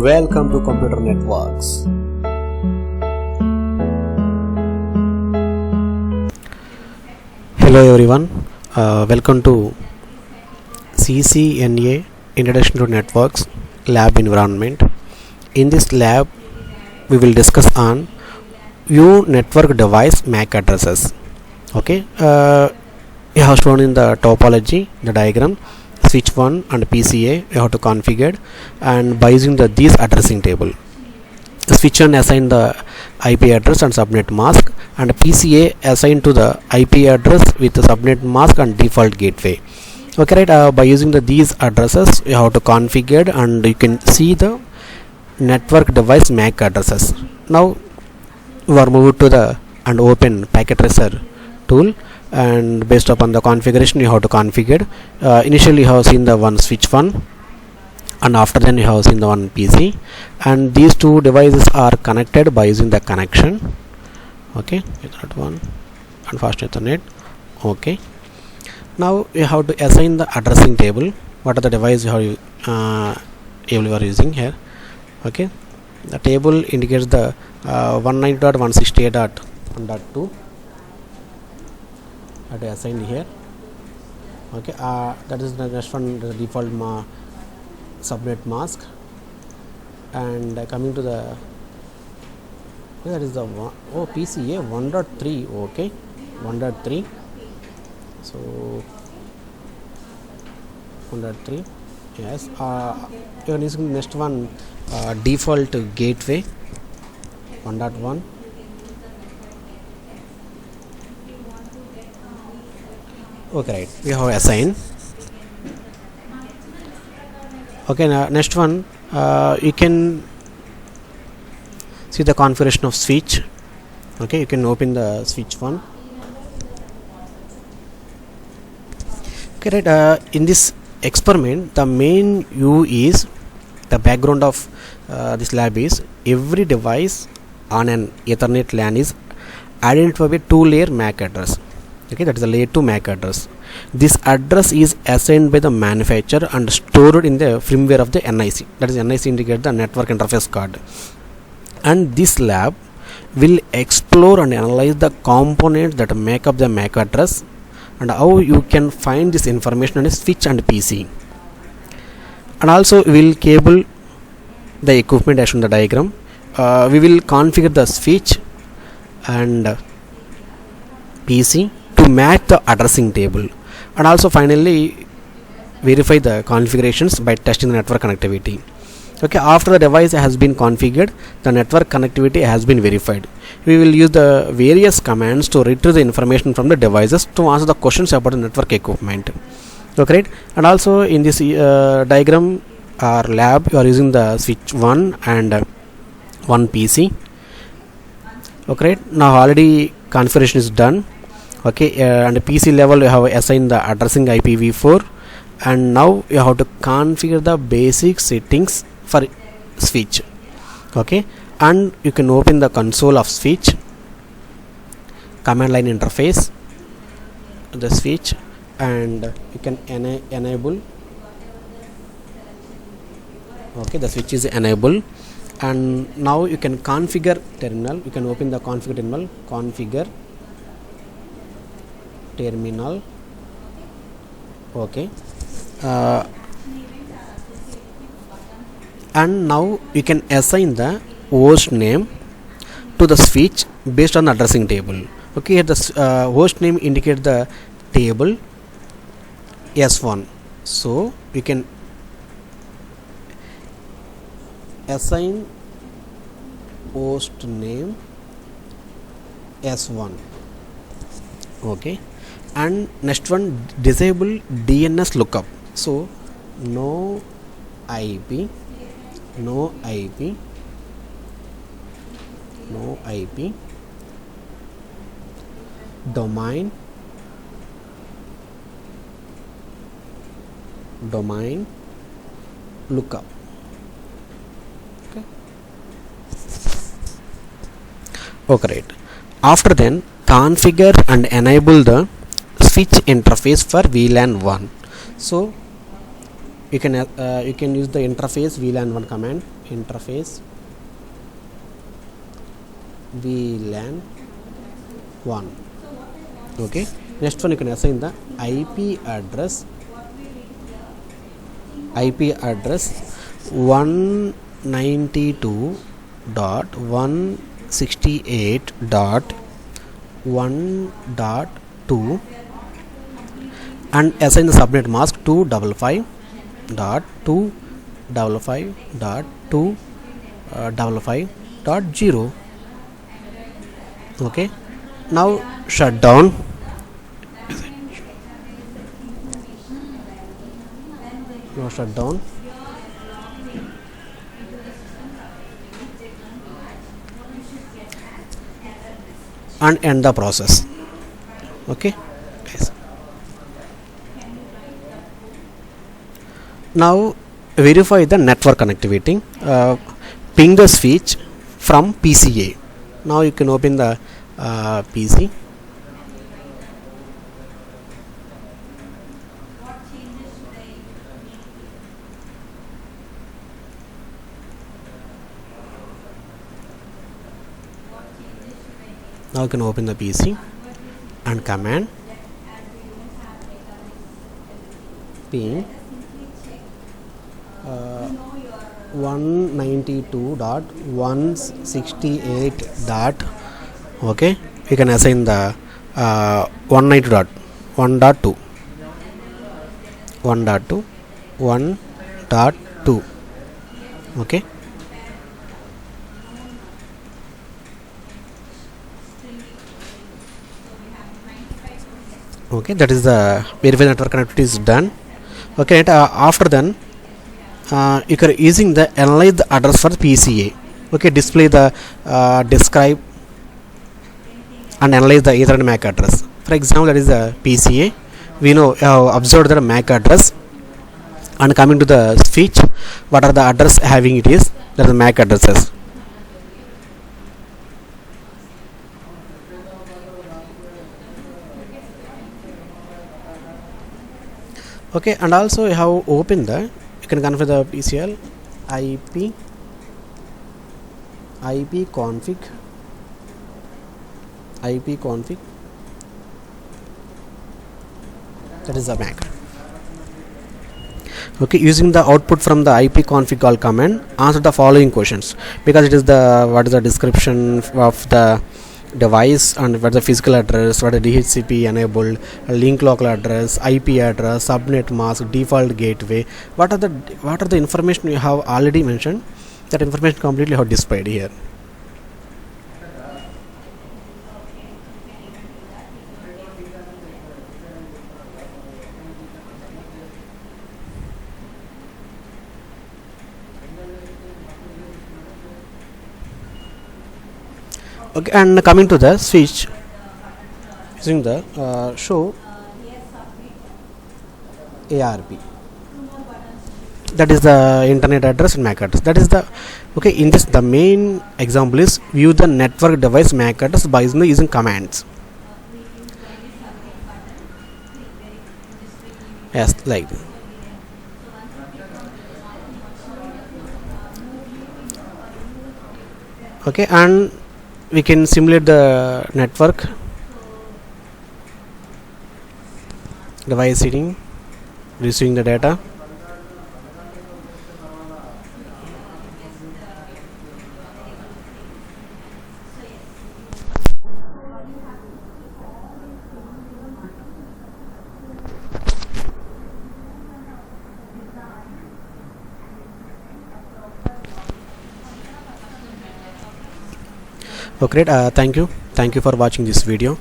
Welcome to Computer Networks. Hello everyone, welcome to CCNA Introduction to Networks lab environment. In this lab we will discuss on view network device MAC addresses. Okay, you have shown in the topology the diagram switch 1 and PCA you have to configure, and by using these addressing table, switch 1 assign the IP address and subnet mask, and PCA assigned to the IP address with the subnet mask and default gateway. Okay, right, by using these addresses you have to configure, and you can see the network device MAC addresses. Now we are moved to the and open packet tracer tool, and based upon the configuration you have to configure. Initially you have seen the one switch 1, and after then you have seen the one PC, and these two devices are connected by using the connection. Okay, Ethernet 1 and fast Ethernet. Okay, now you have to assign the addressing table. What are the devices you are using here? Okay, the table indicates the 190.168.1.2 assigned here. Okay, that is the next one, the default subnet mask, and coming to the that is the PCA 1.3. okay, 1.3. so 1.3, yes. You are using next one, default gateway 1.1. Okay, right, we have assigned. Okay, now next one, you can see the configuration of switch. Okay, you can open the switch 1. Okay, right, in this experiment the main view is the background of this lab is every device on an Ethernet LAN is identified with 2-layer MAC address. Okay, that is the layer 2 MAC address. This address is assigned by the manufacturer and stored in the firmware of the NIC. That is, NIC indicate the network interface card. And this lab will explore and analyze the components that make up the MAC address, and how you can find this information on a switch and PC. And also we will cable the equipment as shown in the diagram. We will configure the switch and PC to match the addressing table, and also finally verify the configurations by testing the network connectivity. Okay, after the device has been configured, the network connectivity has been verified. We will use the various commands to retrieve the information from the devices to answer the questions about the network equipment. Okay, right? And also in this diagram or lab you are using the switch 1 and one PC. Okay, right? Now already configuration is done. Okay, and PC level you have assigned the addressing IPv4, and now you have to configure the basic settings for switch. Okay, and you can open the console of switch, command line interface, the switch, and you can enable. Okay, the switch is enabled, and now you can configure terminal. You can open the configure terminal, configure terminal. Okay, and now you can assign the host name to the switch based on the addressing table. Okay, the host name indicate the table S1, so you can assign host name S1. Okay, and next one, disable DNS lookup. So no IP domain lookup. Okay, right. After then configure and enable the switch interface for VLAN 1. So you can use the interface VLAN1 command, interface VLAN1. Okay, next one you can assign the IP address 192.168.1.2 and assign the subnet mask 255.255.255.0. okay, now shut down and end the process. Okay guys, now verify the network connectivity. Ping the switch from PCA. Now you can open the PC. Now you can open the PC and command ping 192.168 dot. Okay, you can assign the 192.1.2 1.2. okay, okay, that is the verify network connectivity is done. Okay, after then you can using the analyze the address for PCA. Okay, display the describe and analyze the Ethernet MAC address. For example, that is the PCA. We know observed the MAC address and coming to the switch, what are the address having it is, that is the MAC addresses. Okay, and also you have opened the, you can configure the PCL IP config that is the MAC. Okay, using the output from the IP config call command, answer the following questions, because it is the what is the description of the device and what is the physical address, what is DHCP enabled, link local address, IP address, subnet mask, default gateway, what are the information you have already mentioned. That information completely have displayed here. Okay, and coming to the switch, using the show ARP, that is the internet address and MAC address. That is the, okay, in this the main example is view the network device MAC address by using commands. Yes, like this. Okay, and we can simulate the network device seeding, receiving the data. Okay, great. Thank you for watching this video.